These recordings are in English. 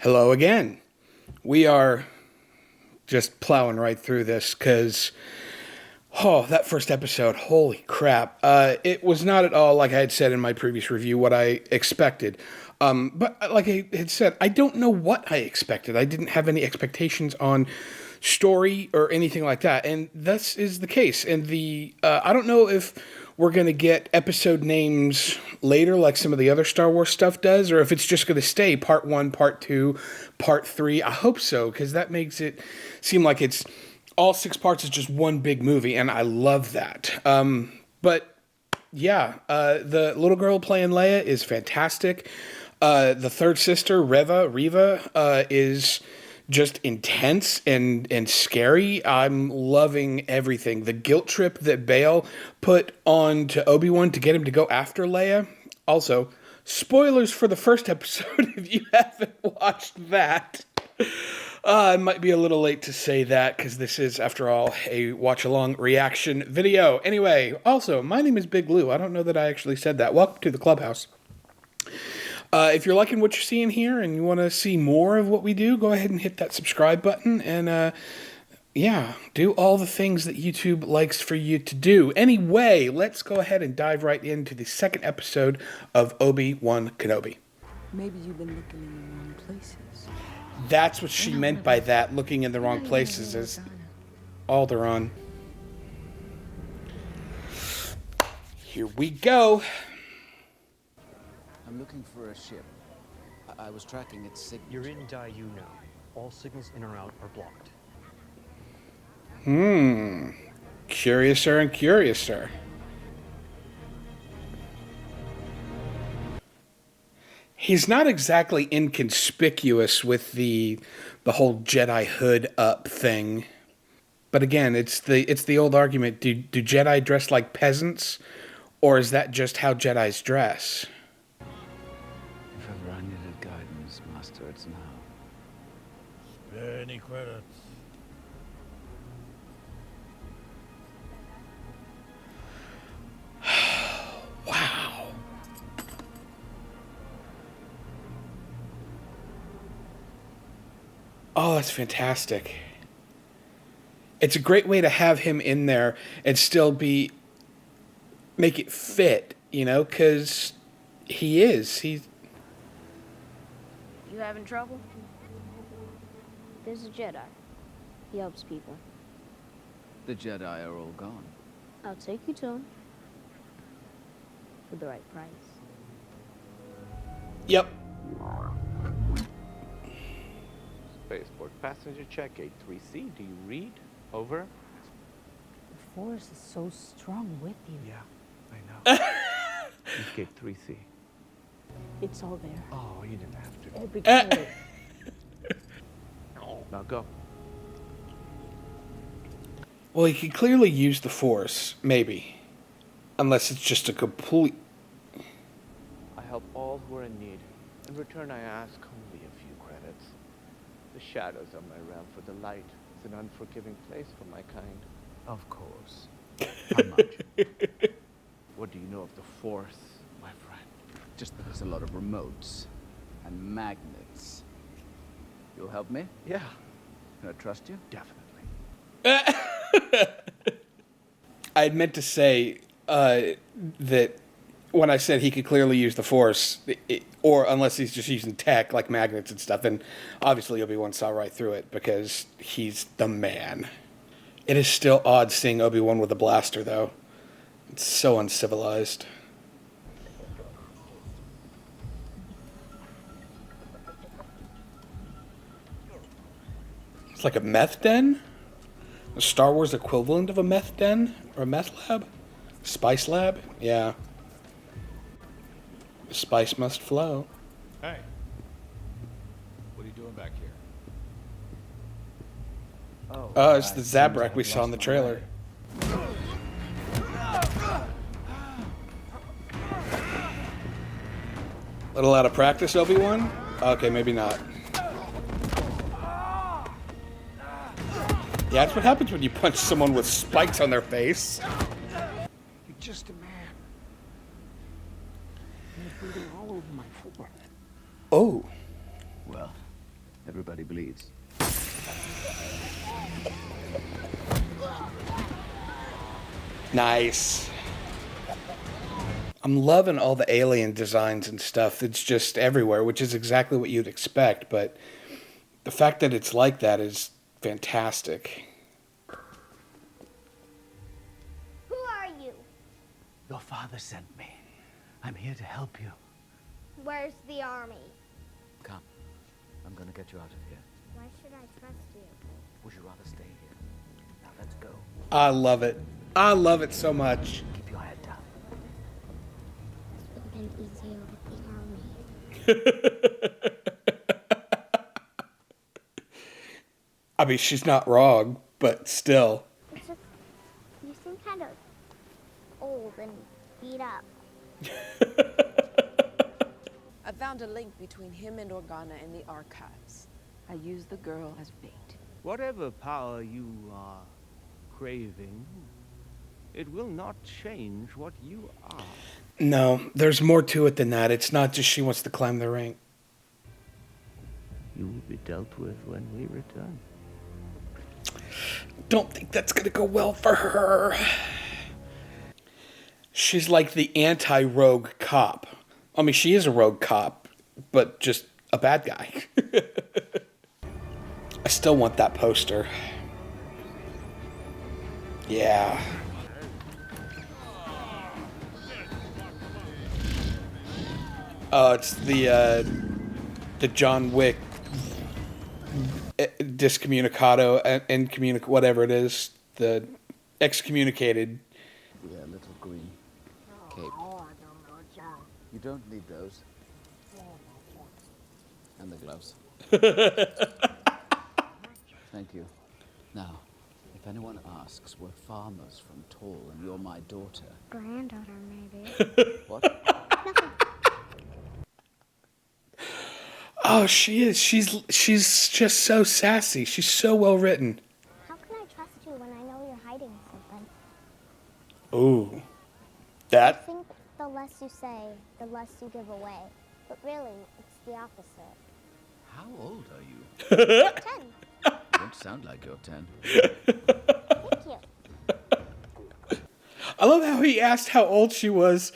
Hello again. We are just plowing right through this because, that first episode, holy crap. It was not at all, like I had said in my previous review, what I expected. But like I had said, I don't know what I expected. I didn't have any expectations on story or anything like that. And this is the case. And I don't know if we're going to get episode names later like some of the other Star Wars stuff does, or if it's just going to stay part 1, part 2, part 3. I hope so, because that makes it seem like it's all 6 parts is just one big movie, and I love that. But yeah, the little girl playing Leia is fantastic. The third sister, Reva, is just intense and scary. I'm loving everything. The guilt trip that Bail put on to Obi-Wan to get him to go after Leia. Also, spoilers for the first episode if you haven't watched that. It might be a little late to say that because this is, after all, a watch-along reaction video. Anyway, also, my name is Big Lou. I don't know that I actually said that. Welcome to the Clubhouse. If you're liking what you're seeing here and you want to see more of what we do, go ahead and hit that subscribe button and, do all the things that YouTube likes for you to do. Anyway, let's go ahead and dive right into the second episode of Obi-Wan Kenobi. Maybe you've been looking in the wrong places. That's what she meant by that, looking in the wrong places, is Alderaan. Here we go. I'm looking for a ship. I was tracking its signals. You're in Dayu now. All signals in or out are blocked. Curiouser and curiouser. He's not exactly inconspicuous with the whole Jedi hood up thing. But again, it's the old argument, do Jedi dress like peasants? Or is that just how Jedis dress? If ever I needed guidance, Master, it's now. Spare any credits. Wow. Oh, that's fantastic. It's a great way to have him in there and still make it fit, because he's... You having trouble? There's a Jedi. He helps people. The Jedi are all gone. I'll take you to him. For the right price. Yep. Spaceport passenger check 83C. Do you read? Over. The Force is so strong with you. Yeah, I know. Escape 3C. It's all there. Oh, you didn't have to. Every code. Now go. Well, he could clearly use the Force, maybe. Unless it's just a complete... I help all who are in need. In return, I ask only a few credits. The shadows of my realm, for the light is an unforgiving place for my kind. Of course. How much? What do you know of the Force, my friend? Just that there's a lot of remotes and magnets. You'll help me? Yeah, Can I trust you? definitely. I had meant to say that when I said he could clearly use the Force, or unless he's just using tech like magnets and stuff, then obviously Obi-Wan saw right through it because he's the man. It is still odd seeing Obi-Wan with a blaster, though. It's so uncivilized. It's like a meth den? A Star Wars equivalent of a meth den? Or a meth lab? Spice lab? Yeah. The spice must flow. Hey. What are you doing back here? Oh, it's the Zabrak we saw in the trailer. Little out of practice, Obi-Wan? Okay, maybe not. Yeah, that's what happens when you punch someone with spikes on their face. You're just a man. You're bleeding all over my floor. Oh. Well, Everybody bleeds. Nice. I'm loving all the alien designs and stuff. It's just everywhere, which is exactly what you'd expect, but the fact that it's like that is fantastic. Who are you? Your father sent me. I'm here to help you. Where's the army? Come. I'm gonna get you out of here. Why should I trust you? Would you rather stay here? Now let's go. I love it. I love it so much. Keep your head down. This would have been easier with the army. I mean, she's not wrong, but still. It's just, you seem kind of old and beat up. I found a link between him and Organa in the archives. I used the girl as bait. Whatever power you are craving, it will not change what you are. No, there's more to it than that. It's not just she wants to climb the rank. You will be dealt with when we return. Don't think that's gonna go well for her. She's like the anti-rogue cop. I mean, she is a rogue cop, but just a bad guy. I still want that poster. Yeah. Oh, it's the John Wick discommunicado and whatever it is, the excommunicated. Yeah, little green cape. You don't need those. And the gloves. Thank you. Now, if anyone asks, we're farmers from Tall, and you're my daughter. Granddaughter, maybe. What? Oh, she is. She's just so sassy. She's so well written. How can I trust you when I know you're hiding something? Ooh. I That? think the less you say, the less you give away. But really, it's the opposite. How old are you? 10. You don't sound like you're 10. Thank you. I love how he asked how old she was,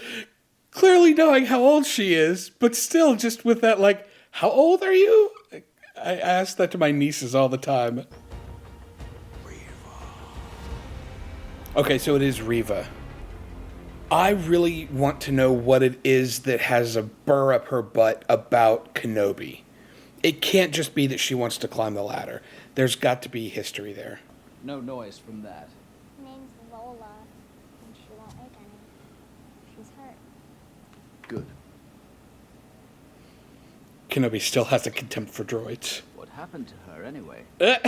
clearly knowing how old she is, but still just with that, like, how old are you? I ask that to my nieces all the time. Okay, so it is Reva. I really want to know what it is that has a burr up her butt about Kenobi. It can't just be that she wants to climb the ladder. There's got to be history there. No noise from that. Her name's Lola, and she won't make any. She's hurt. Good. Kenobi still has a contempt for droids. What happened to her anyway? Eh.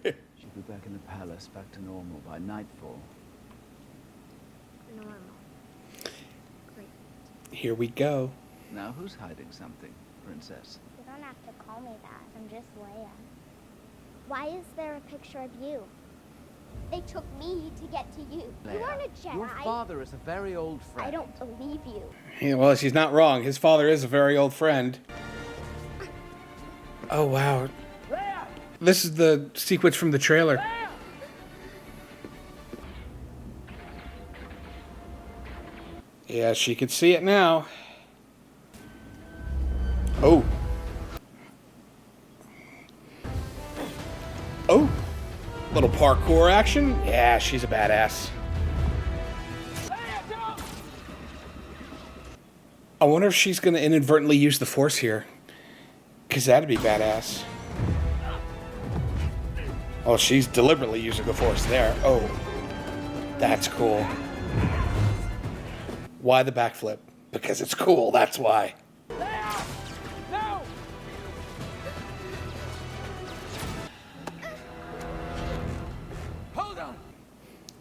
She'll be back in the palace, back to normal by nightfall. Normal. Great. Here we go. Now who's hiding something, princess? You don't have to call me that. I'm just Leia. Why is there a picture of you? They took me to get to you. You Leia, aren't a Jedi. your father is a very old friend. I don't believe you. Yeah, well, she's not wrong. His father is a very old friend. Oh, wow. This is the sequence from the trailer. Yeah, she can see it now. Oh. Oh. Little parkour action. Yeah, she's a badass. I wonder if she's going to inadvertently use the Force here. Because that'd be badass. Oh, she's deliberately using the Force there. Oh. That's cool. Why the backflip? Because it's cool, that's why. No! Hold on!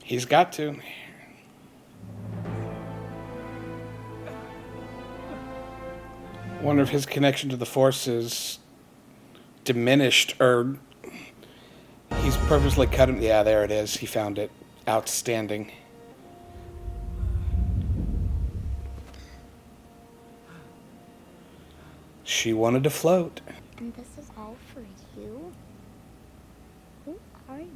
He's got to. Wonder if his connection to the Force is diminished, or he's purposely cut him. Yeah, there it is. He found it. Outstanding. She wanted to float. And this is all for you? Who are you?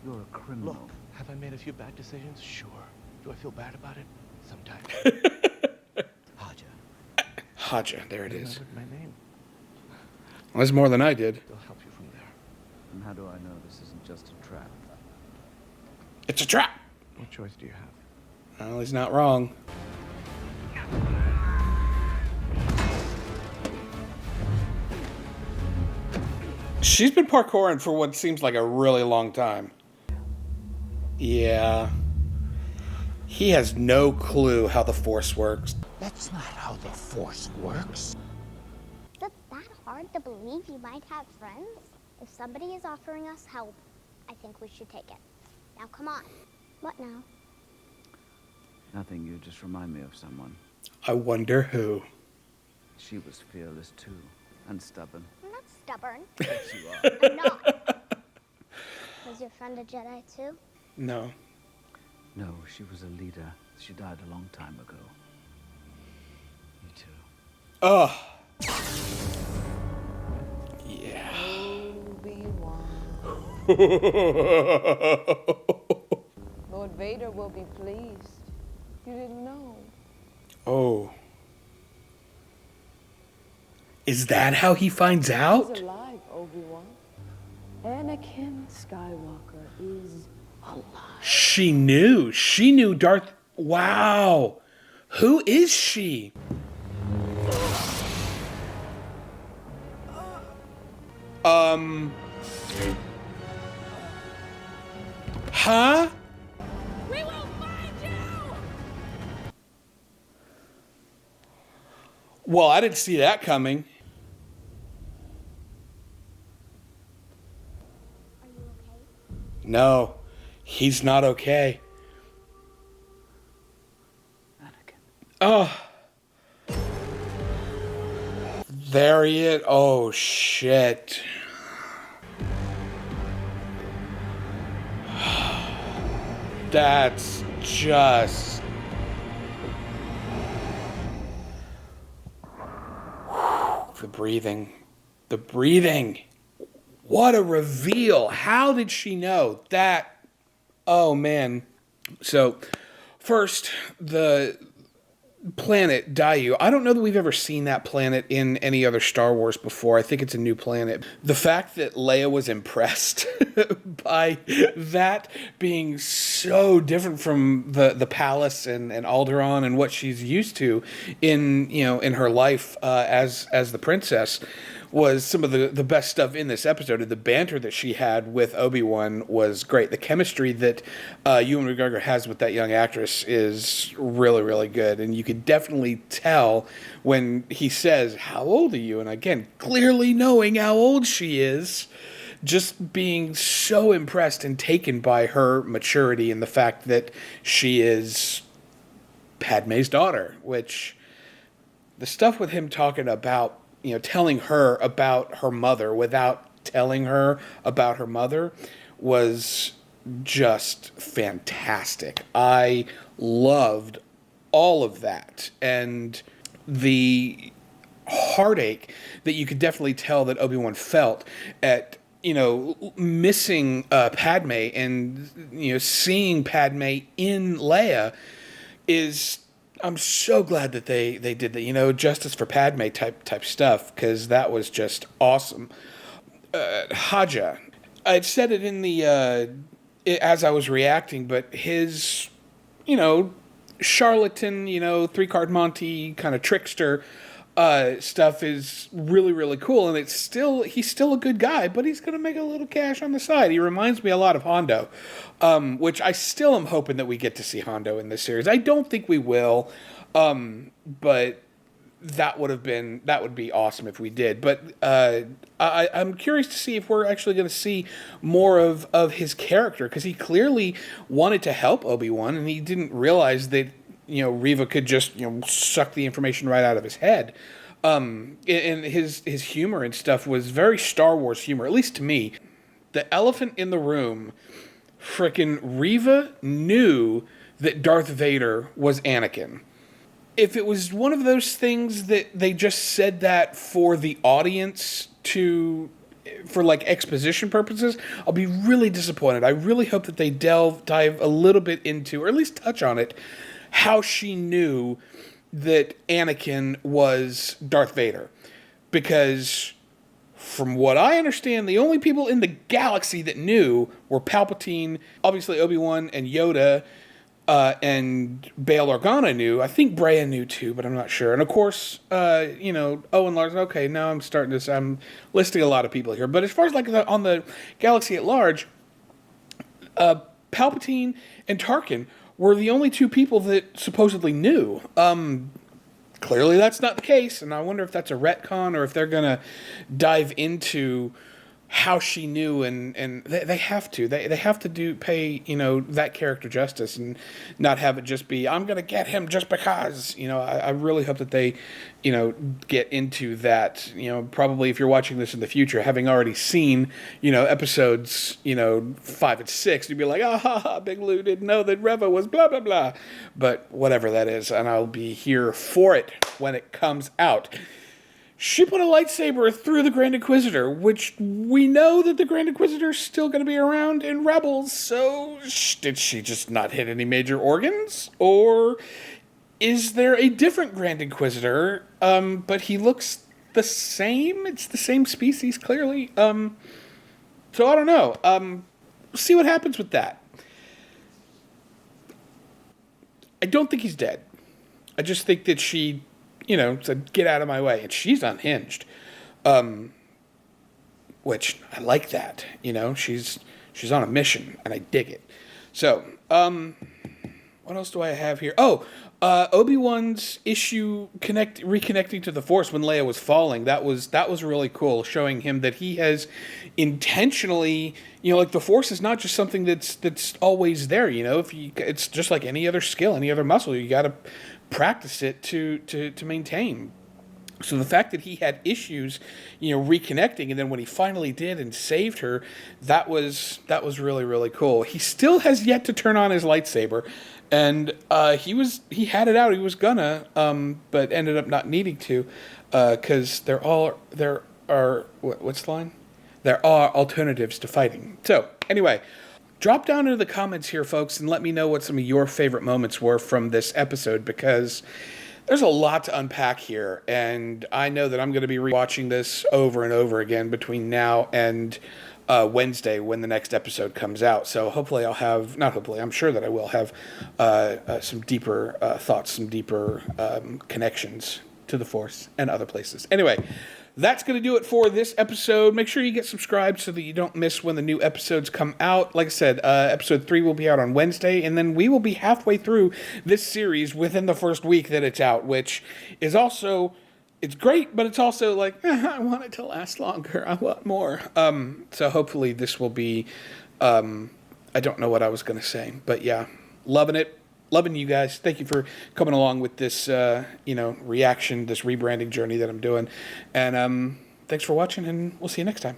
You're a criminal. Look, have I made a few bad decisions? Sure. Do I feel bad about it? Sometimes. Haja. Haja, there it is. Remembered my name. Well, that's more than I did. They'll help you from there. And how do I know this isn't just a trap? It's a trap. What choice do you have? Well, he's not wrong. She's been parkouring for what seems like a really long time. Yeah. He has no clue how the Force works. That's not how the Force works. Is it that hard to believe you might have friends? If somebody is offering us help, I think we should take it. Now come on. What now? Nothing, you just remind me of someone. I wonder who. She was fearless too, and stubborn. I'm not stubborn. Yes, you are. I'm not. Was your friend a Jedi too? No. No, she was a leader. She died a long time ago. Me too. Oh. Yeah. Obi-Wan. Lord Vader will be pleased. You didn't know. Oh. Is that how he finds out? He's alive, Obi-Wan. Anakin Skywalker is alive. She knew. She knew Darth... Wow. Who is she? Huh? We will find you! Well, I didn't see that coming. Are you okay? No, he's not okay. Anakin. Oh. There he is. Oh, shit. That's just... The breathing. The breathing. What a reveal. How did she know that? Oh, man. So, first, the planet Daiyu. I don't know that we've ever seen that planet in any other Star Wars before. I think it's a new planet. The fact that Leia was impressed by that being so different from the palace and Alderaan and what she's used to in her life as the princess was some of the best stuff in this episode. And the banter that she had with Obi-Wan was great. The chemistry that Ewan McGregor has with that young actress is really, really good. And you could definitely tell when he says, "How old are you?" And again, clearly knowing how old she is, just being so impressed and taken by her maturity and the fact that she is Padme's daughter, which the stuff with him talking about, telling her about her mother without telling her about her mother was just fantastic. I loved all of that. And the heartache that you could definitely tell that Obi-Wan felt at, missing Padme and, seeing Padme in Leia is... I'm so glad that they did that, justice for Padme type stuff, because that was just awesome. Haja, I'd said it in the as I was reacting, but his, charlatan, three-card Monty kind of trickster stuff is really, really cool, and he's still a good guy, but he's going to make a little cash on the side. He reminds me a lot of Hondo, which I still am hoping that we get to see Hondo in this series. I don't think we will, but that would be awesome if we did. But I'm curious to see if we're actually going to see more of his character, because he clearly wanted to help Obi-Wan, and he didn't realize that Reva could just suck the information right out of his head. And his humor and stuff was very Star Wars humor, at least to me. The elephant in the room, frickin' Reva knew that Darth Vader was Anakin. if it was one of those things that they just said that for the audience for like exposition purposes, I'll be really disappointed. I really hope that they dive a little bit into, or at least touch on it, how she knew that Anakin was Darth Vader. Because from what I understand, the only people in the galaxy that knew were Palpatine, obviously Obi-Wan and Yoda, and Bail Organa knew. I think Breya knew too, but I'm not sure. And of course, Owen Larson. Okay, now I'm listing a lot of people here. But as far as like on the galaxy at large, Palpatine and Tarkin were the only two people that supposedly knew. Clearly that's not the case, and I wonder if that's a retcon or if they're going to dive into how she knew, and they have to. They have to pay that character justice and not have it just be, I'm going to get him just because. I really hope that they get into that. Probably if you're watching this in the future, having already seen episodes 5 and 6, you'd be like, Big Lou didn't know that Reva was blah blah blah. But whatever that is, and I'll be here for it when it comes out. She put a lightsaber through the Grand Inquisitor, which we know that the Grand Inquisitor is still going to be around in Rebels, so did she just not hit any major organs? Or is there a different Grand Inquisitor, but he looks the same? It's the same species, clearly. So I don't know. We'll see what happens with that. I don't think he's dead. I just think that she said, get out of my way. And she's unhinged. Which, I like that. She's on a mission, and I dig it. So, what else do I have here? Obi-Wan's issue reconnecting to the Force when Leia was falling. That was really cool, showing him that he has intentionally, the Force is not just something that's always there. It's just like any other skill, any other muscle. You got to practice it to maintain. So the fact that he had issues, reconnecting, and then when he finally did and saved her, that was really, really cool. He still has yet to turn on his lightsaber, and he had it out. He was gonna, but ended up not needing to, because there are what's the line? There are alternatives to fighting. So anyway. Drop down into the comments here, folks, and let me know what some of your favorite moments were from this episode, because there's a lot to unpack here, and I know that I'm going to be rewatching this over and over again between now and Wednesday when the next episode comes out. So hopefully I'm sure that I will have some deeper thoughts, some deeper connections to the Force and other places. Anyway, that's going to do it for this episode. Make sure you get subscribed so that you don't miss when the new episodes come out. Like I said, episode 3 will be out on Wednesday, and then we will be halfway through this series within the first week that it's out, which is also, it's great, but it's also like, I want it to last longer. I want more. So hopefully this will be, I don't know what I was going to say, but yeah, loving it. Loving you guys. Thank you for coming along with this, reaction, this rebranding journey that I'm doing. And thanks for watching, and we'll see you next time.